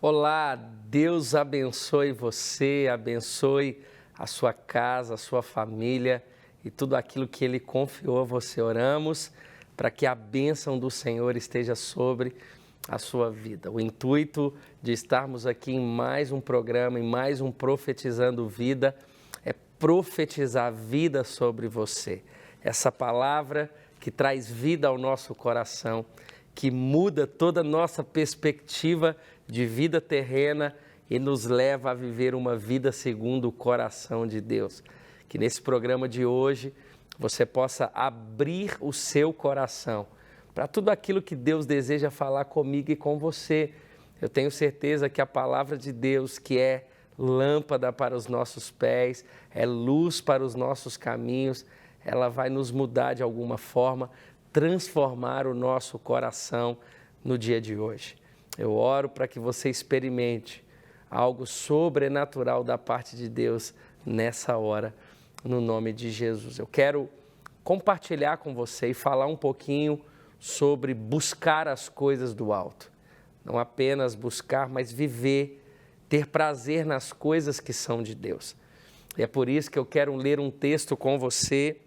Olá, Deus abençoe você, abençoe a sua casa, a sua família e tudo aquilo que Ele confiou a você. Oramos para que a bênção do Senhor esteja sobre a sua vida. O intuito de estarmos aqui em mais um programa, em mais um Profetizando Vida, é profetizar vida sobre você. Essa palavra que traz vida ao nosso coração, que muda toda a nossa perspectiva de vida terrena e nos leva a viver uma vida segundo o coração de Deus. Que nesse programa de hoje você possa abrir o seu coração para tudo aquilo que Deus deseja falar comigo e com você. Eu tenho certeza que a palavra de Deus, que é lâmpada para os nossos pés, é luz para os nossos caminhos, ela vai nos mudar de alguma forma, transformar o nosso coração no dia de hoje. Eu oro para que você experimente algo sobrenatural da parte de Deus nessa hora, no nome de Jesus. Eu quero compartilhar com você e falar um pouquinho sobre buscar as coisas do alto. Não apenas buscar, mas viver, ter prazer nas coisas que são de Deus. E é por isso que eu quero ler um texto com você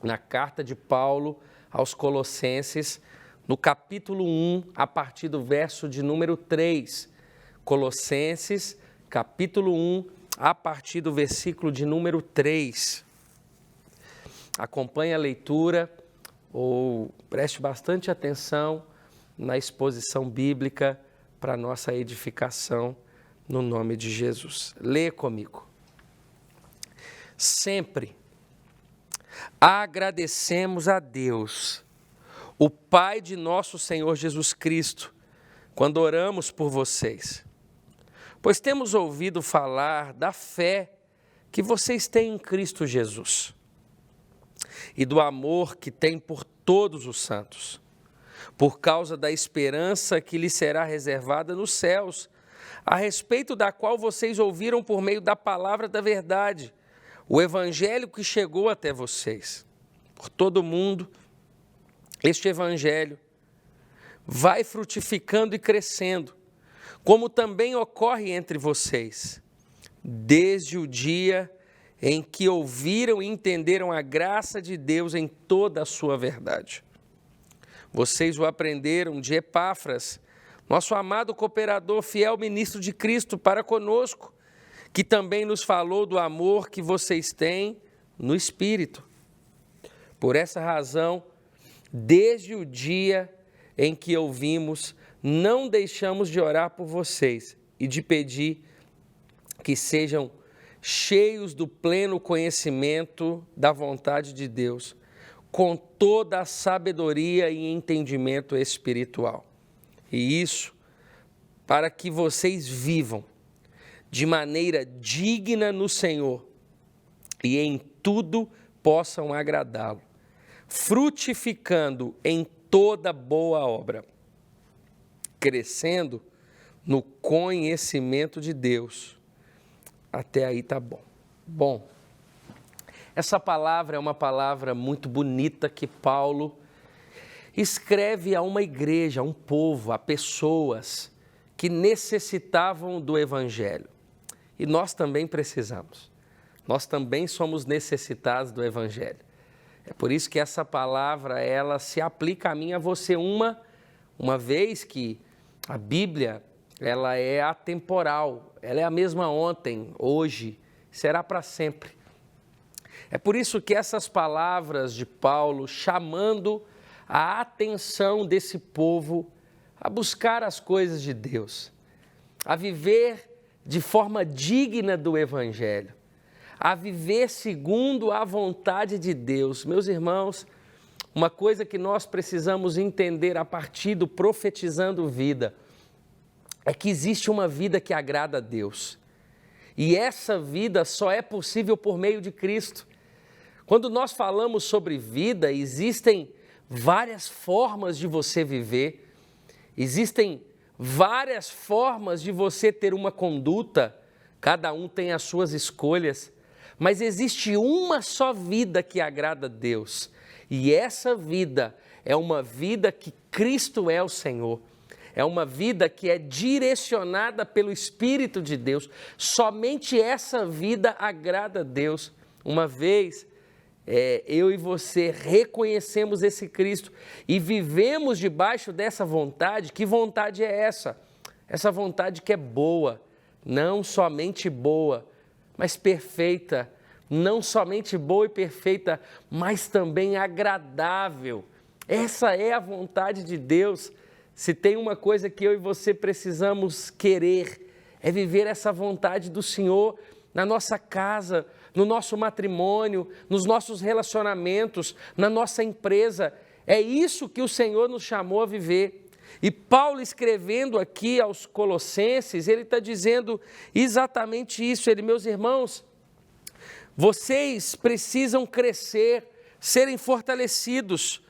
na carta de Paulo aos Colossenses, no capítulo 1, a partir do verso de número 3. Colossenses, capítulo 1, a partir do versículo de número 3. Acompanhe a leitura ou preste bastante atenção na exposição bíblica para nossa edificação no nome de Jesus. Lê comigo. Sempre agradecemos a Deus, o Pai de nosso Senhor Jesus Cristo, quando oramos por vocês, pois temos ouvido falar da fé que vocês têm em Cristo Jesus e do amor que têm por todos os santos, por causa da esperança que lhes será reservada nos céus, a respeito da qual vocês ouviram por meio da palavra da verdade, o evangelho que chegou até vocês. Por todo o mundo, este evangelho vai frutificando e crescendo, como também ocorre entre vocês, desde o dia em que ouviram e entenderam a graça de Deus em toda a sua verdade. Vocês o aprenderam de Epáfras, nosso amado cooperador, fiel ministro de Cristo para conosco, que também nos falou do amor que vocês têm no Espírito. Por essa razão, desde o dia em que ouvimos, não deixamos de orar por vocês e de pedir que sejam cheios do pleno conhecimento da vontade de Deus, com toda a sabedoria e entendimento espiritual. E isso para que vocês vivam de maneira digna no Senhor e em tudo possam agradá-lo, frutificando em toda boa obra, crescendo no conhecimento de Deus. Até aí tá bom. Bom, essa palavra é uma palavra muito bonita que Paulo escreve a uma igreja, a um povo, a pessoas que necessitavam do Evangelho. E nós também precisamos. Nós também somos necessitados do Evangelho. É por isso que essa palavra, ela se aplica a mim e a você uma vez que a Bíblia, ela é atemporal, ela é a mesma ontem, hoje, será para sempre. É por isso que essas palavras de Paulo, chamando a atenção desse povo a buscar as coisas de Deus, a viver de forma digna do Evangelho, a viver segundo a vontade de Deus. Meus irmãos, uma coisa que nós precisamos entender a partir do Profetizando Vida é que existe uma vida que agrada a Deus. E essa vida só é possível por meio de Cristo. Quando nós falamos sobre vida, existem várias formas de você viver, existem várias formas de você ter uma conduta, cada um tem as suas escolhas, mas existe uma só vida que agrada a Deus. E essa vida é uma vida que Cristo é o Senhor. é uma vida que é direcionada pelo Espírito de Deus. Somente essa vida agrada a Deus. Uma vez eu e você reconhecemos esse Cristo e vivemos debaixo dessa vontade. Que vontade é essa? Essa vontade que é boa, não somente boa, mas perfeita. Não somente boa e perfeita, mas também agradável. Essa é a vontade de Deus. Se tem uma coisa que eu e você precisamos querer, é viver essa vontade do Senhor na nossa casa, no nosso matrimônio, nos nossos relacionamentos, na nossa empresa. É isso que o Senhor nos chamou a viver. E Paulo, escrevendo aqui aos Colossenses, ele está dizendo exatamente isso. Ele, meus irmãos, vocês precisam crescer, serem fortalecidos.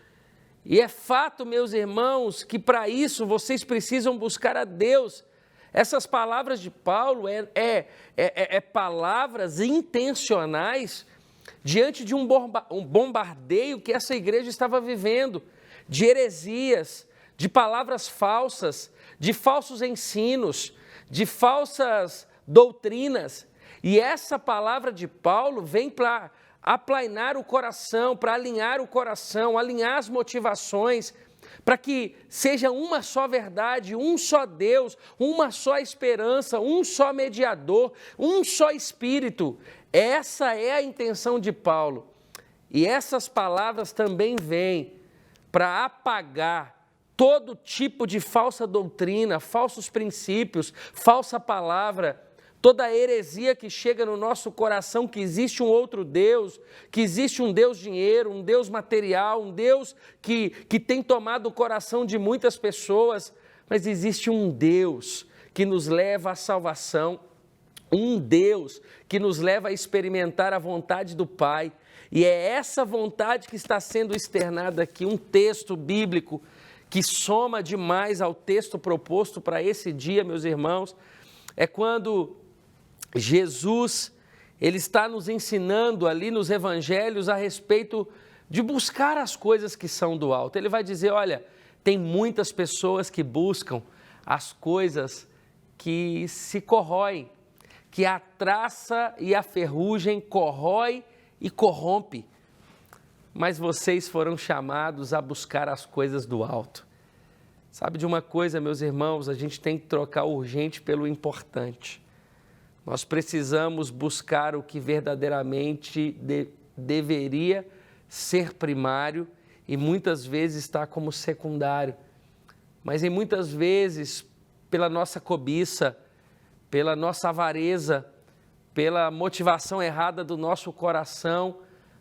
E é fato, meus irmãos, que para isso vocês precisam buscar a Deus. Essas palavras de Paulo palavras intencionais diante de um bombardeio que essa igreja estava vivendo, de heresias, de palavras falsas, de falsos ensinos, de falsas doutrinas. E essa palavra de Paulo vem para aplainar o coração, para alinhar o coração, alinhar as motivações, para que seja uma só verdade, um só Deus, uma só esperança, um só mediador, um só Espírito. Essa é a intenção de Paulo. E essas palavras também vêm para apagar todo tipo de falsa doutrina, falsos princípios, falsa palavra, toda a heresia que chega no nosso coração, que existe um outro Deus, que existe um Deus dinheiro, um Deus material, um Deus que tem tomado o coração de muitas pessoas, mas existe um Deus que nos leva à salvação, um Deus que nos leva a experimentar a vontade do Pai, e é essa vontade que está sendo externada aqui, um texto bíblico que soma demais ao texto proposto para esse dia, meus irmãos, é quando Jesus, ele está nos ensinando ali nos evangelhos a respeito de buscar as coisas que são do alto. Ele vai dizer, olha, tem muitas pessoas que buscam as coisas que se corroem, que a traça e a ferrugem corrói e corrompe. Mas vocês foram chamados a buscar as coisas do alto. Sabe de uma coisa, meus irmãos, a gente tem que trocar o urgente pelo importante. Nós precisamos buscar o que verdadeiramente deveria ser primário e muitas vezes está como secundário. Mas em muitas vezes, pela nossa cobiça, pela nossa avareza, pela motivação errada do nosso coração,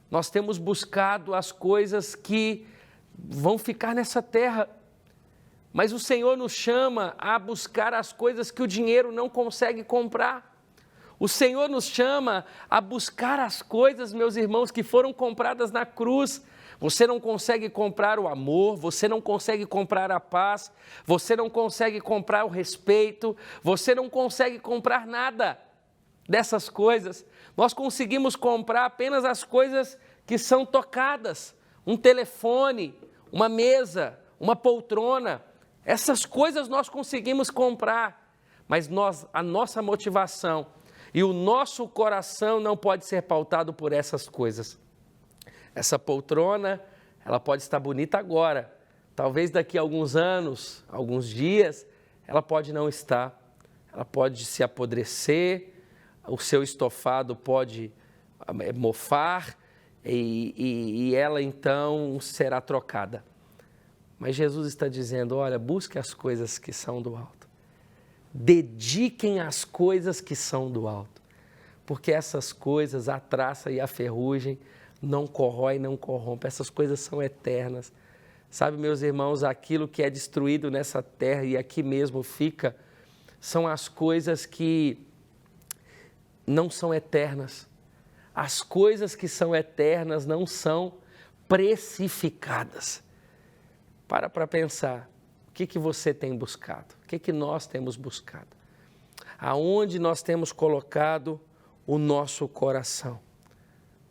nós temos buscado as coisas que vão ficar nessa terra. Mas o Senhor nos chama a buscar as coisas que o dinheiro não consegue comprar. O Senhor nos chama a buscar as coisas, meus irmãos, que foram compradas na cruz. Você não consegue comprar o amor, você não consegue comprar a paz, você não consegue comprar o respeito, você não consegue comprar nada dessas coisas. Nós conseguimos comprar apenas as coisas que são tocadas, um telefone, uma mesa, uma poltrona. Essas coisas nós conseguimos comprar, mas a nossa motivação e o nosso coração não pode ser pautado por essas coisas. Essa poltrona, ela pode estar bonita agora, talvez daqui a alguns anos, alguns dias, ela pode não estar, ela pode se apodrecer, o seu estofado pode mofar e ela então será trocada. Mas Jesus está dizendo, olha, busque as coisas que são do alto. Dediquem às coisas que são do alto, porque essas coisas, a traça e a ferrugem, não corrói, não corrompe, essas coisas são eternas. Sabe, meus irmãos, aquilo que é destruído nessa terra e aqui mesmo fica, são as coisas que não são eternas. As coisas que são eternas não são precificadas. Para pensar. O que você tem buscado? O que nós temos buscado? Aonde nós temos colocado o nosso coração?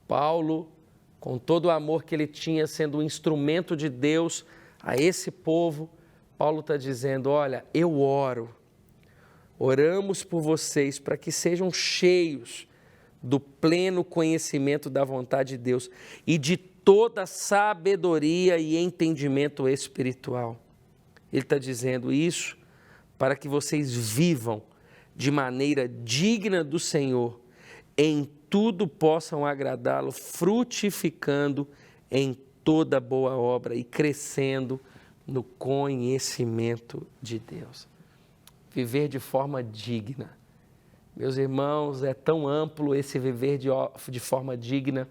Paulo, com todo o amor que ele tinha, sendo um instrumento de Deus a esse povo, Paulo está dizendo, olha, eu oramos por vocês para que sejam cheios do pleno conhecimento da vontade de Deus e de toda sabedoria e entendimento espiritual. Ele está dizendo isso para que vocês vivam de maneira digna do Senhor, em tudo possam agradá-lo, frutificando em toda boa obra e crescendo no conhecimento de Deus. Viver de forma digna. Meus irmãos, é tão amplo esse viver de forma digna,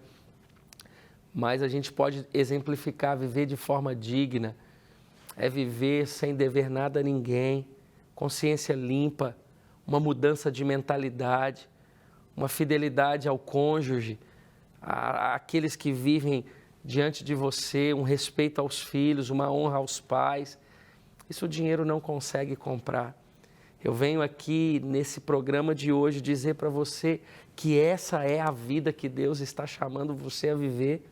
mas a gente pode exemplificar viver de forma digna. É viver sem dever nada a ninguém, consciência limpa, uma mudança de mentalidade, uma fidelidade ao cônjuge, àqueles que vivem diante de você, um respeito aos filhos, uma honra aos pais. Isso o dinheiro não consegue comprar. Eu venho aqui nesse programa de hoje dizer para você que essa é a vida que Deus está chamando você a viver.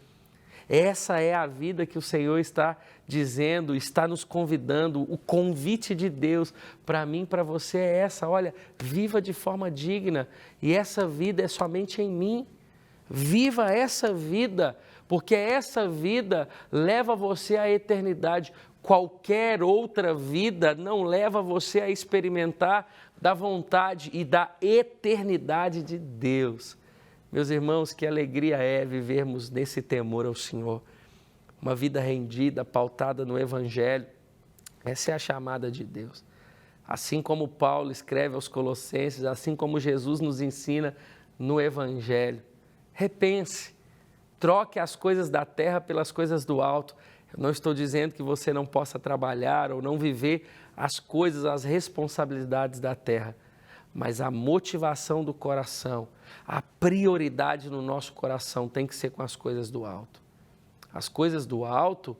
Essa é a vida que o Senhor está dizendo, está nos convidando. O convite de Deus para mim, para você é essa. Olha, viva de forma digna e essa vida é somente em mim. Viva essa vida, porque essa vida leva você à eternidade. Qualquer outra vida não leva você a experimentar da vontade e da eternidade de Deus. Meus irmãos, que alegria é vivermos nesse temor ao Senhor. Uma vida rendida, pautada no Evangelho. Essa é a chamada de Deus. Assim como Paulo escreve aos Colossenses, assim como Jesus nos ensina no Evangelho. Repense, troque as coisas da terra pelas coisas do alto. Eu não estou dizendo que você não possa trabalhar ou não viver as coisas, as responsabilidades da terra, mas a motivação do coração, a prioridade no nosso coração tem que ser com as coisas do alto. As coisas do alto,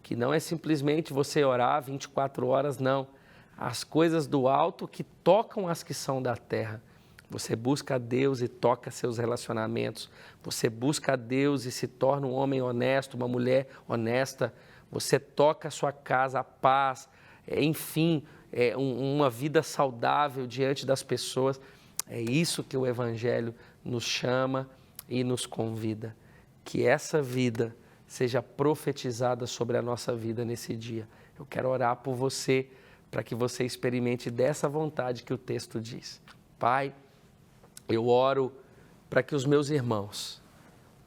que não é simplesmente você orar 24 horas, não. As coisas do alto que tocam as que são da terra. Você busca a Deus e toca seus relacionamentos. Você busca a Deus e se torna um homem honesto, uma mulher honesta. Você toca a sua casa, a paz, enfim, uma vida saudável diante das pessoas. É isso que o Evangelho nos chama e nos convida. Que essa vida seja profetizada sobre a nossa vida nesse dia. Eu quero orar por você, para que você experimente dessa vontade que o texto diz. Pai, eu oro para que os meus irmãos,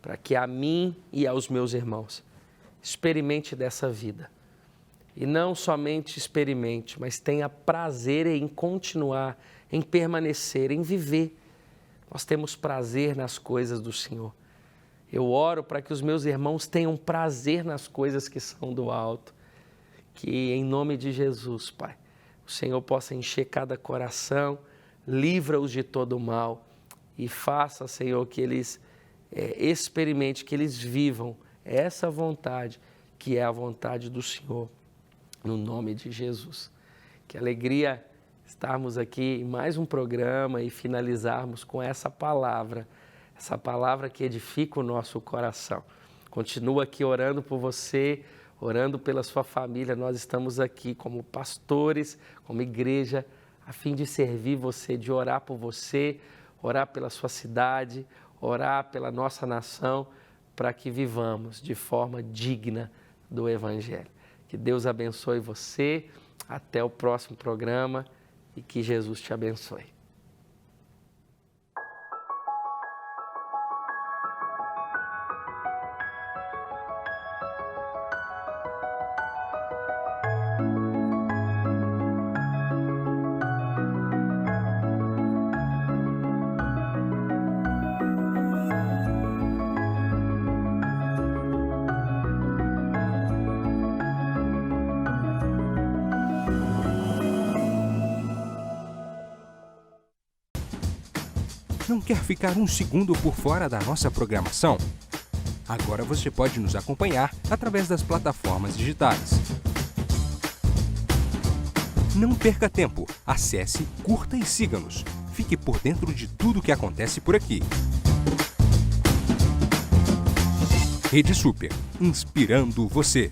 para que a mim e aos meus irmãos, experimente dessa vida. E não somente experimente, mas tenha prazer em continuar, em permanecer, em viver. Nós temos prazer nas coisas do Senhor. Eu oro para que os meus irmãos tenham prazer nas coisas que são do alto. Que em nome de Jesus, Pai, o Senhor possa encher cada coração, livra-os de todo o mal e faça, Senhor, que eles experimentem, que eles vivam essa vontade, que é a vontade do Senhor, no nome de Jesus. Que alegria estarmos aqui em mais um programa e finalizarmos com essa palavra que edifica o nosso coração. Continua aqui orando por você, orando pela sua família. Nós estamos aqui como pastores, como igreja, a fim de servir você, de orar por você, orar pela sua cidade, orar pela nossa nação, para que vivamos de forma digna do Evangelho. Que Deus abençoe você, até o próximo programa e que Jesus te abençoe. Não quer ficar um segundo por fora da nossa programação? Agora você pode nos acompanhar através das plataformas digitais. Não perca tempo. Acesse, curta e siga-nos. Fique por dentro de tudo o que acontece por aqui. Rede Super, inspirando você.